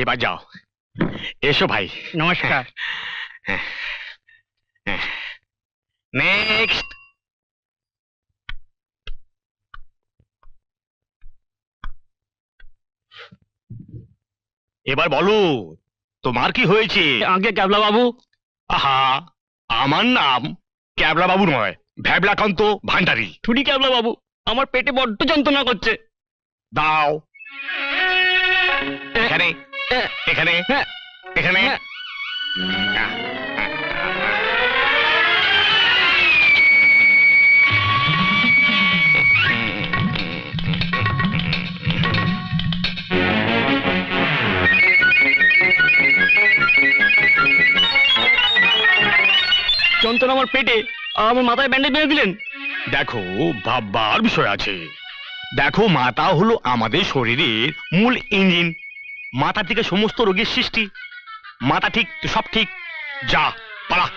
এবার যাও, এসো ভাই। নমস্কার। নেক্সট। এবার বলো, তোমার কি হয়েছে? আগে ক্যাবলা বাবু। আহা, আমার নাম ক্যাবলা বাবু নয়, ভ্যাবলাকান্ত ভান্ডারী। ছুটি ক্যাবলা বাবু, আমার পেটে বড্ড যন্ত্রণা করছে। দাও। এখানে, এখানে, এখানে। যন্ত্রণা আমার পেটে, আর আমার মাথায় ব্যান্ডেজ বেঁধে দিলেন। দেখো, ভাববার বিষয় আছে। দেখো, মাথা হলো আমাদের শরীরের মূল ইঞ্জিন। মাথা থেকে সমস্ত রোগের সৃষ্টি। মাথা ঠিক তো সব ঠিক। যা, পালা।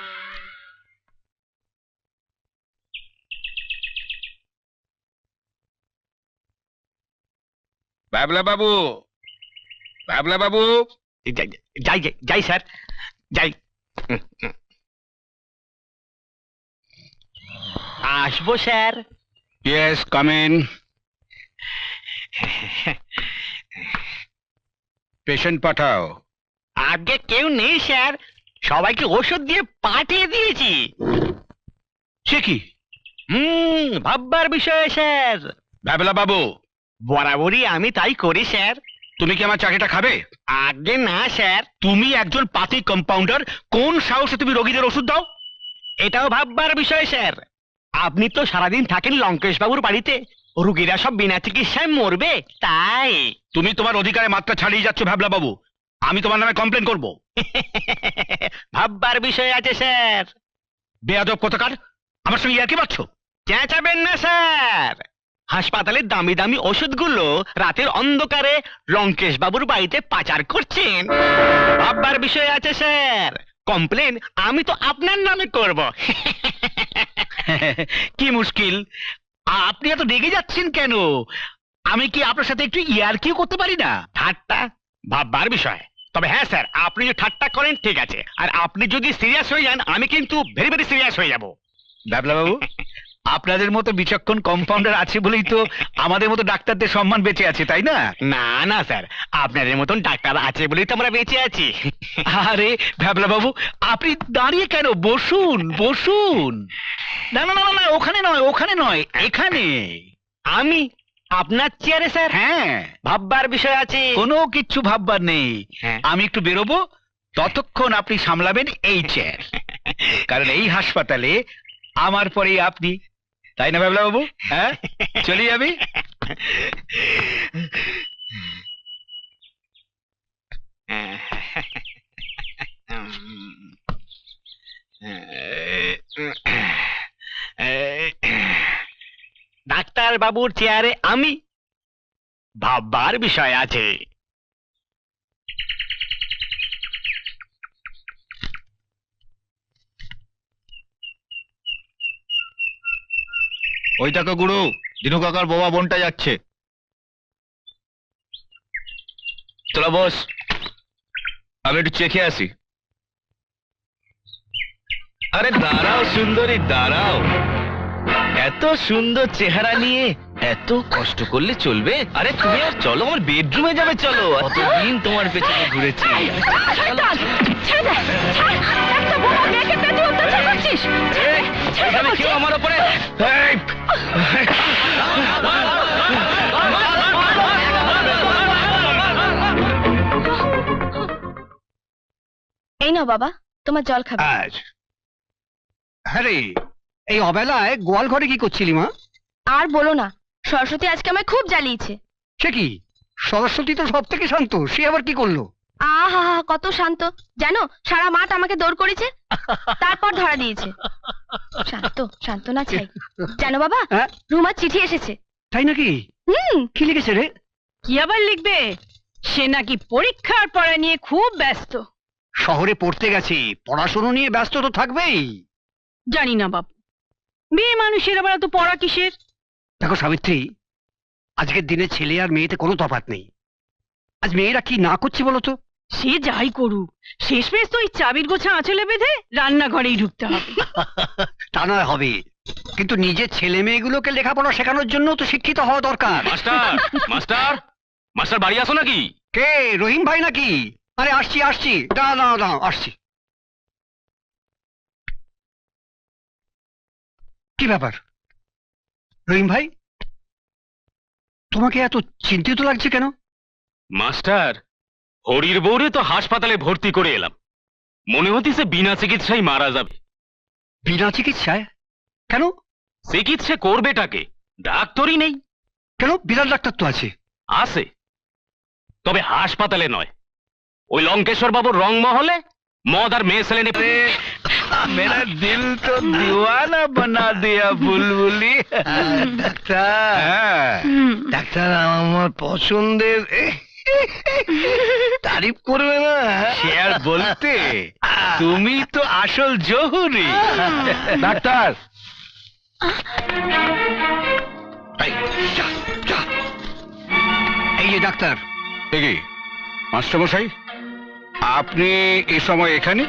বাবলা বাবু, বাবলা বাবু। যাই যাই যাই স্যার, যাই। আসবো sir. Yes, come in. Patient পাঠাও। আগে কেউ নেই স্যার, সবাইকে ওষুধ দিয়ে পাঠিয়ে দিয়েছি। সে কি? ভাববার বিষয় স্যার। বাবলা বাবু, বরাবরই আমি তাই করি স্যার। তুমি কি আমার চাকরিটা খাবে? আগে না স্যার। তুমি একজন পাতি কম্পাউন্ডার, কোন সাহসে তুমি রোগীদের ওষুধ দাও? এটাও ভাববার বিষয় স্যার। আপনি তো সারাদিন থাকেন লঙ্কেশ বাবুর বাড়িতে, রুগীরা সব বিনা চিকিৎসায় মরবে তাই। তুমি তোমার অধিকারে মাত্রা ছাড়িয়ে যাচ্ছ ভাবলা বাবু। আমি তোমার নামে কমপ্লেন করব। ভাববার বিষয় আছে স্যার। বেয়াদব কোথাকার, আমার সঙ্গে ইয়ার্কি মারছো? চেঁচাবেন না স্যার। হাসপাতালের দামি দামি ওষুধগুলো রাতের অন্ধকারে লঙ্কেশ বাবুর বাড়িতে পাচার করছেন। ভাববার বিষয় আছে স্যার। কমপ্লেন আমি তো আপনার নামে করব। কি মুশকিল, আপনি এত রেগে যাচ্ছেন কেন? আমি কি আপনার সাথে একটু ইয়ার্কিও করতে পারি না? ঠাট্টা ভাববার বিষয়। তবে হ্যাঁ স্যার, আপনি যদি ঠাট্টা করেন ঠিক আছে, আর আপনি যদি সিরিয়াস হয়ে যান আমি কিন্তু ভেরি ভেরি সিরিয়াস হয়ে যাব। বাবলা বাবু, আপনাদের মতো বিচক্ষণ কম্পাউন্ডার আছে বলেই তো আমাদের মতো ডাক্তারদের সম্মান বেঁচে আছে, তাই না? না না স্যার, আপনাদের মতন ডাক্তার আছে বলেই তো আমরা বেঁচে আছি। আরে ভ্যাবলা বাবু, আপনি দাঁড়িয়ে কেন? বসুন বসুন। না না না না, ওখানে নয়, ওখানে নয়, এখানে। আমি আপনার চেয়ারে স্যার? হ্যাঁ। ভাববার বিষয় আছে। কোনো কিচ্ছু ভাববার নেই। হ্যাঁ। আমি একটু বেরোবো, ততক্ষণ আপনি সামলাবেন এই চেয়ার। কারণ এই হাসপাতালে আমার পরেই আপনি, তাই না ভ্যাবলা বাবু? হ্যাঁ, চলি আমি। ডাক্তার বাবুর চেয়ারে আমি, ভাববার বিষয় আছে। ওই দেখো গুরু, দিনু কাকার বাবা বোনটা যাচ্ছে। তোরা বস, আমি একটু চেখে আসি। আরে দাঁড়াও সুন্দরী, দাঁড়াও। এত সুন্দর চেহারা নিয়ে এত কষ্ট করলে চলবে? আরে তুমি আর চলো, আমার বেডরুমে যাবে, চলো। কতদিন তোমার পেছনে ঘুরেছি। এখানে কেউ আমার উপরে এই নাও বাবা, তোমার জল খাবে। আরে এই অবেলায় গোয়াল ঘরে কি করছিলি মা? আর বলো না, সরস্বতী আজকে আমায় খুব জ্বালিয়েছে। সে কি? সরস্বতী তো সব থেকে শান্ত, সে আবার কি করলো? আহা হা, কত শান্ত জানো, সারা মাঠ আমাকে দৌড় করেছে, তারপর ধরা দিয়েছে। শান্ত শান্ত না চাই জানো বাবা, হ্যাঁ? রুমার চিঠি এসেছে। তাই নাকি? কি লিখেছে রে? কি আবার লিখবে? সে নাকি পরীক্ষার পড়া নিয়ে খুব ব্যস্ত। শহরে পড়তে গেছে, পড়াশোনা নিয়ে ব্যস্ত তো থাকবেই। জানি না বাবু, মেয়ে মানুষের আবার এত পড়া কিসের? দেখো সাবিত্রী, আজকের দিনে ছেলে আর মেয়েতে কোনো তফাৎ নেই। আজ মেয়েরা কি না করছে বলো তো? সে যাই করুক, শেষমেশ তো ওই চাবির গোছা আঁচলে বেঁধে রান্নাঘরেই ঢুকতে হবে। তা নয় হবে, কিন্তু নিজের ছেলে মেয়েগুলোকে লেখাপড়া শেখানোর জন্য তো শিক্ষিত হওয়া দরকার। মাস্টার মাস্টার মাস্টার বাড়ি আসো নাকি? কে, রহিম ভাই নাকি? আরে আসছি আসছি, দাঁড়াও আসছি। কি ব্যাপার রহিম ভাই, তোমাকে এত চিন্তিত লাগছে কেন? মাস্টার, হরির বউরে তো হাসপাতালে ভর্তি করে এলাম, মনে হতিছে বিনা চিকিৎসায় মারা যাবে। বিনা চিকিৎসায়? কেন? চিকিৎসা করবেটাকে? ডাক্তারই নেই। কেন, বিড়াল ডাক্তার তো আছে। আছে, তবে হাসপাতালে নয়, ওই লঙ্কেশ্বর বাবুর রংমহলে মদ আর মেয়ে ছেলে নিয়ে। मेरा दिल तो दीवाना बना दिया बुलबुली। ডাক্তার, ডাক্তার আমার পছন্দের তারিফ করবে না? সে আর বলতে, তুমি তো আসল জহুরি। ডাক্তার, এই যে ডাক্তার। দেখি মাস্টারমশাই, আপনি এই সময় এখানে?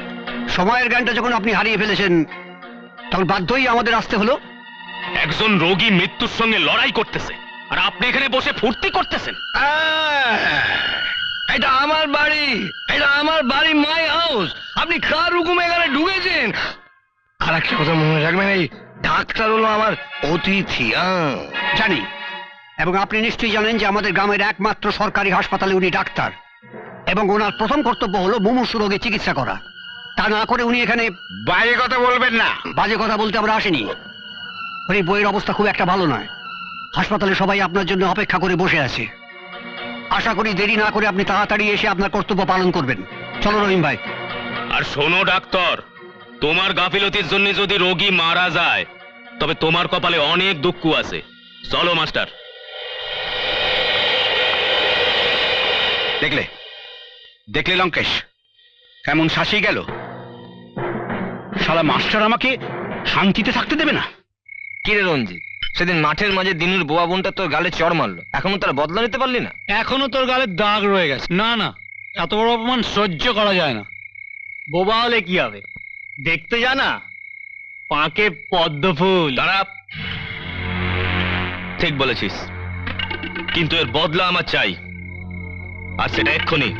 সময়ের জ্ঞানটা যখন আপনি হারিয়ে ফেলেছেন, তখন বাধ্যই আমাদের আসতে হলো। একজন রোগী মৃত্যুর সঙ্গে লড়াই করতেছে, আর আপনি এখানে বসে ফুর্তি করতেছেন। এটা আমার বাড়ি, এটা আমার বাড়ি, মাই হাউস। আপনি কার হুকুমে এখানে ঢুকেছেন? আর একটা কথা মনে রাখবেন, এই ডাক্তার হলো আমার অতিথি। জানি, এবং আপনি নিশ্চয়ই জানেন যে আমাদের গ্রামের একমাত্র সরকারি হাসপাতালে উনি ডাক্তার, এবং ওনার প্রথম কর্তব্য হলো মুমূর্ষু রোগের চিকিৎসা করা। তা না করে উনি এখানে বাইরে কথা বলবেন না। বাজে কথা বলতে আমরা আসিনি। এই বইয়ের অবস্থা খুব একটা ভালো নয়, হাসপাতালে সবাই আপনার জন্য অপেক্ষা করে বসে আছে। আশা করি দেরি না করে আপনি তাড়াতাড়ি এসে আপনার কর্তব্য পালন করবেন। চলো রহিম ভাই। আর শোনো ডাক্তার, তোমার গাফিলতির জন্য যদি রোগী মারা যায়, তবে তোমার কপালে অনেক দুঃখ আছে। চলো মাস্টার। দেখলে দেখলে লঙ্কেশ, কেমন শাসিয়ে গেল। শালা মাস্টার আমাকে শান্তিতে থাকতে দেবে না। কিরে রঞ্জিত, সেদিন মাঠের মাঝে দিনুর বোয়া বোনটা তোর গালে চড় মারলো, এখনো তার বদলা নিতে পারলি না? এখনো তোর গালে দাগ রয়ে গেছে। না না, এত বড় অপমান সহ্য করা যায় না। বোবা হলে কি হবে, দেখতে জানা পাকে পদ্ম ফুল। দাঁড়া, ঠিক বলেছিস, কিন্তু এর বদলা আমার চাই, আর সেটা এক্ষুনি।